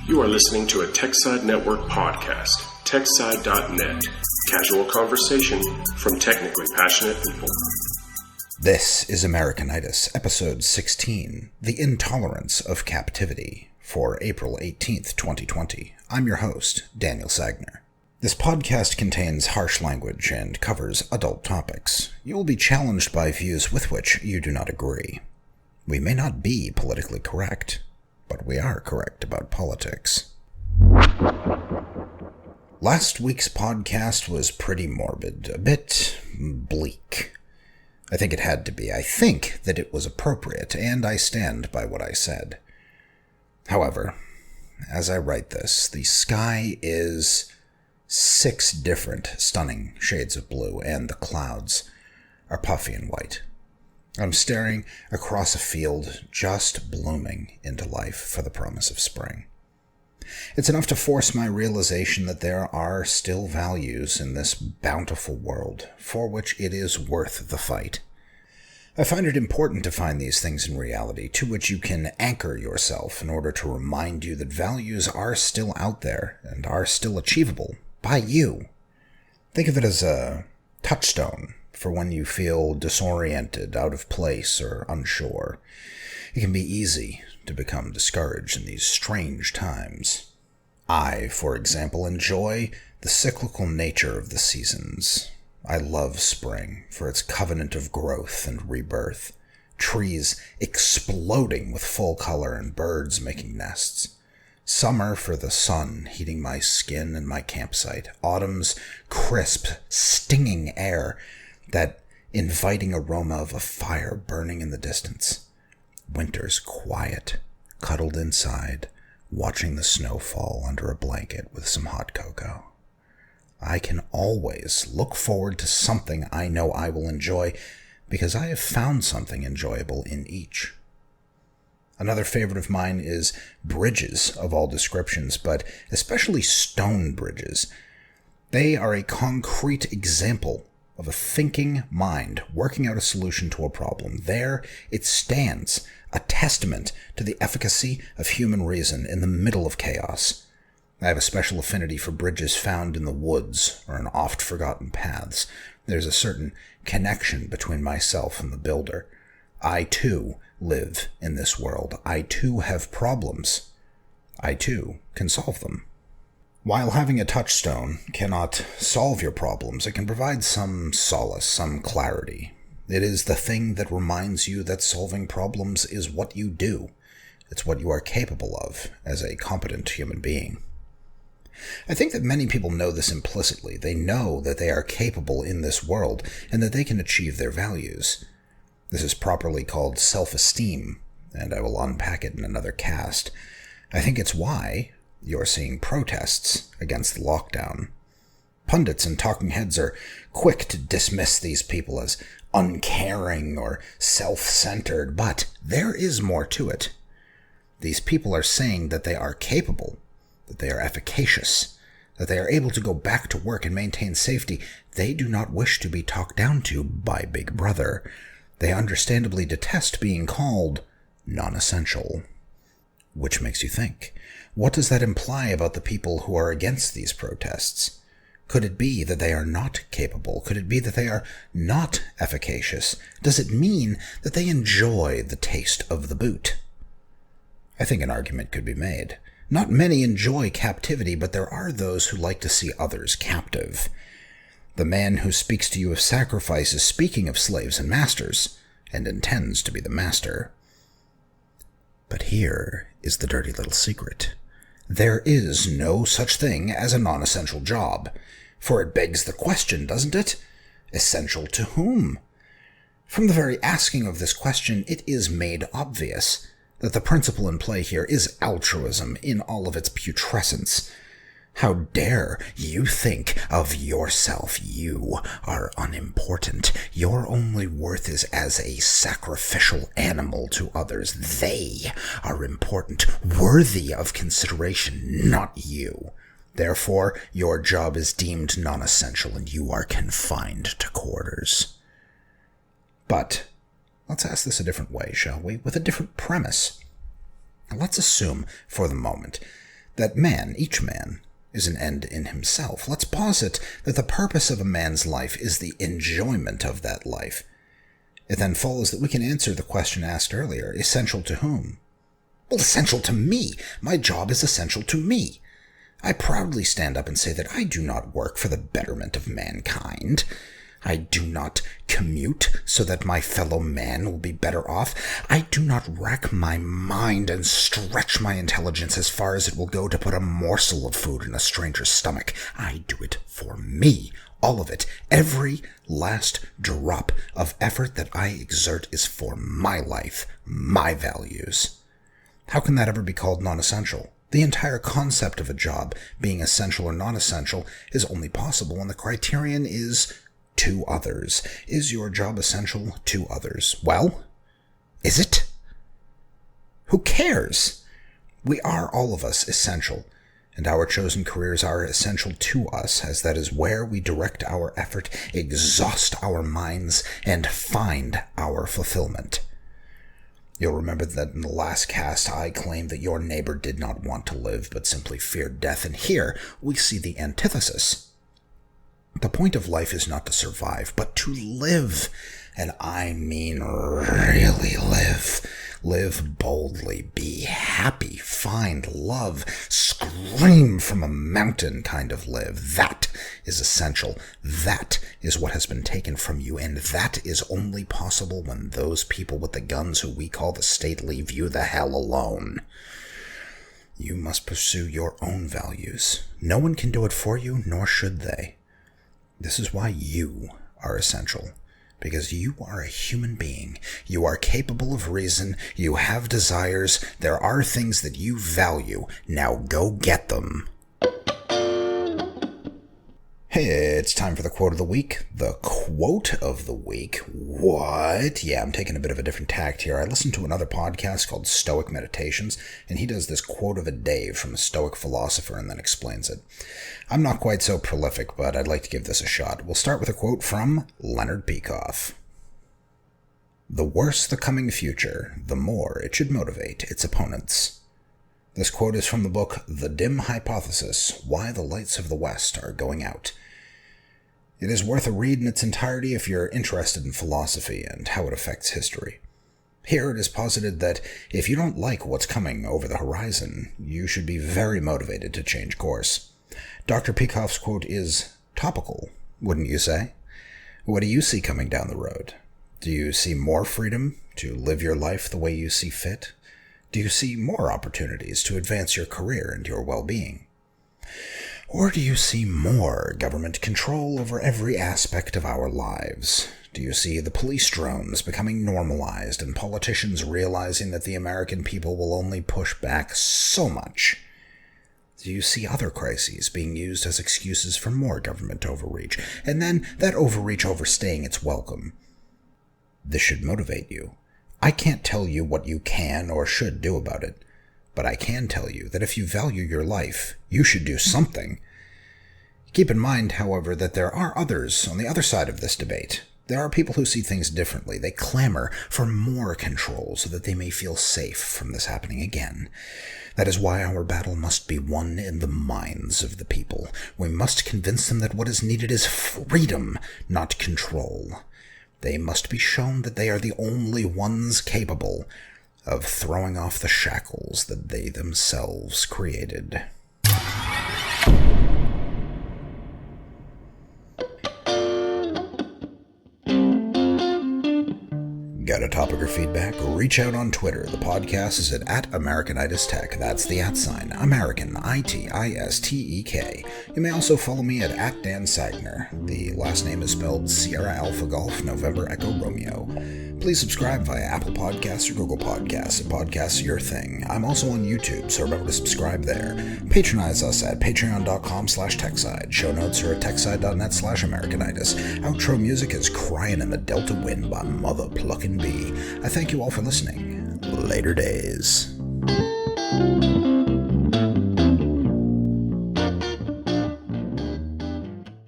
You are listening to a TechSide Network podcast, TechSide.net, casual conversation from technically passionate people. This is Americanitis, episode 16, The Intollerance of Captivity, for April 18th, 2020. I'm your host, Daniel Sagner. This podcast contains harsh language and covers adult topics. You will be challenged by views with which you do not agree. We may not be politically correct, but we are correct about politics. Last week's podcast was pretty morbid, a bit bleak. I think it had to be. I think that it was appropriate, and I stand by what I said. However, as I write this, the sky is 6 different stunning shades of blue, and the clouds are puffy and white. I'm staring across a field just blooming into life for the promise of spring. It's enough to force my realization that there are still values in this bountiful world for which it is worth the fight. I find it important to find these things in reality to which you can anchor yourself in order to remind you that values are still out there and are still achievable by you. Think of it as a touchstone for when you feel disoriented, out of place, or unsure. It can be easy to become discouraged in these strange times. I, for example, enjoy the cyclical nature of the seasons. I love spring for its covenant of growth and rebirth, trees exploding with full color and birds making nests. Summer for the sun heating my skin and my campsite. Autumn's crisp, stinging air, that inviting aroma of a fire burning in the distance. Winter's quiet, cuddled inside, watching the snow fall under a blanket with some hot cocoa. I can always look forward to something I know I will enjoy because I have found something enjoyable in each. Another favorite of mine is bridges of all descriptions, but especially stone bridges. They are a concrete example of a thinking mind working out a solution to a problem. There it stands, a testament to the efficacy of human reason in the middle of chaos. I have a special affinity for bridges found in the woods or in oft-forgotten paths. There's a certain connection between myself and the builder. I, too, live in this world. I, too, have problems. I, too, can solve them. While having a touchstone cannot solve your problems, it can provide some solace, some clarity. It is the thing that reminds you that solving problems is what you do. It's what you are capable of as a competent human being. I think that many people know this implicitly. They know that they are capable in this world and that they can achieve their values. This is properly called self-esteem, and I will unpack it in another cast. I think it's why you're seeing protests against the lockdown. Pundits and talking heads are quick to dismiss these people as uncaring or self-centered, but there is more to it. These people are saying that they are capable, that they are efficacious, that they are able to go back to work and maintain safety. They do not wish to be talked down to by Big Brother. They understandably detest being called non-essential. Which makes you think, what does that imply about the people who are against these protests? Could it be that they are not capable? Could it be that they are not efficacious? Does it mean that they enjoy the taste of the boot? I think an argument could be made. Not many enjoy captivity, but there are those who like to see others captive. The man who speaks to you of sacrifice is speaking of slaves and masters, and intends to be the master. But here is the dirty little secret. There is no such thing as a non-essential job, for it begs the question, doesn't it? Essential to whom? From the very asking of this question, it is made obvious that the principle in play here is altruism in all of its putrescence. How dare you think of yourself? You are unimportant. Your only worth is as a sacrificial animal to others. They are important, worthy of consideration, not you. Therefore, your job is deemed non-essential and you are confined to quarters. But let's ask this a different way, shall we? With a different premise. Let's assume, for the moment, that man, each man, is an end in himself. Let's posit that the purpose of a man's life is the enjoyment of that life. It then follows that we can answer the question asked earlier, essential to whom? Well, essential to me. My job is essential to me. I proudly stand up and say that I do not work for the betterment of mankind. I do not commute so that my fellow man will be better off. I do not rack my mind and stretch my intelligence as far as it will go to put a morsel of food in a stranger's stomach. I do it for me. All of it. Every last drop of effort that I exert is for my life, my values. How can that ever be called non-essential? The entire concept of a job being essential or non-essential is only possible when the criterion is to others. Is your job essential to others? Well, is it? Who cares? We are, all of us, essential, and our chosen careers are essential to us, as that is where we direct our effort, exhaust our minds, and find our fulfillment. You'll remember that in the last cast I claimed that your neighbor did not want to live, but simply feared death, and here we see the antithesis. The point of life is not to survive, but to live. And I mean really live. Live boldly, be happy, find love, scream from a mountain kind of live. That is essential. That is what has been taken from you, and that is only possible when those people with the guns who we call the state leave you the hell alone. You must pursue your own values. No one can do it for you, nor should they. This is why you are essential, because you are a human being. You are capable of reason. You have desires. There are things that you value. Now go get them. Hey, it's time for the quote of the week. The quote of the week? What? Yeah, I'm taking a bit of a different tact here. I listened to another podcast called Stoic Meditations, and he does this quote of a day from a Stoic philosopher and then explains it. I'm not quite so prolific, but I'd like to give this a shot. We'll start with a quote from Leonard Peikoff. The worse the coming future, the more it should motivate its opponents. This quote is from the book The Dim Hypothesis, Why the Lights of the West Are Going Out. It is worth a read in its entirety if you're interested in philosophy and how it affects history. Here it is posited that if you don't like what's coming over the horizon, you should be very motivated to change course. Dr. Peikoff's quote is topical, wouldn't you say? What do you see coming down the road? Do you see more freedom to live your life the way you see fit? Do you see more opportunities to advance your career and your well-being? Or do you see more government control over every aspect of our lives? Do you see the police drones becoming normalized and politicians realizing that the American people will only push back so much? Do you see other crises being used as excuses for more government overreach, and then that overreach overstaying its welcome? This should motivate you. I can't tell you what you can or should do about it, but I can tell you that if you value your life, you should do something. Keep in mind, however, that there are others on the other side of this debate. There are people who see things differently. They clamor for more control so that they may feel safe from this happening again. That is why our battle must be won in the minds of the people. We must convince them that what is needed is freedom, not control. They must be shown that they are the only ones capable of throwing off the shackles that they themselves created. Got a topic or feedback? Reach out on Twitter. The podcast is at Americanitis Tech. That's the @ American, ITISTEK. You may also follow me at Dan Sagner. The last name is spelled Sierra Alpha Golf November Echo Romeo. Please subscribe via Apple Podcasts or Google Podcasts if podcasts are your thing. I'm also on YouTube, so remember to subscribe there. Patronize us at patreon.com/techside. Show notes are at techside.net/Americanitis. Outro music is Crying in the Delta Wind by Mother Pluckin' Bee. I thank you all for listening. Later days.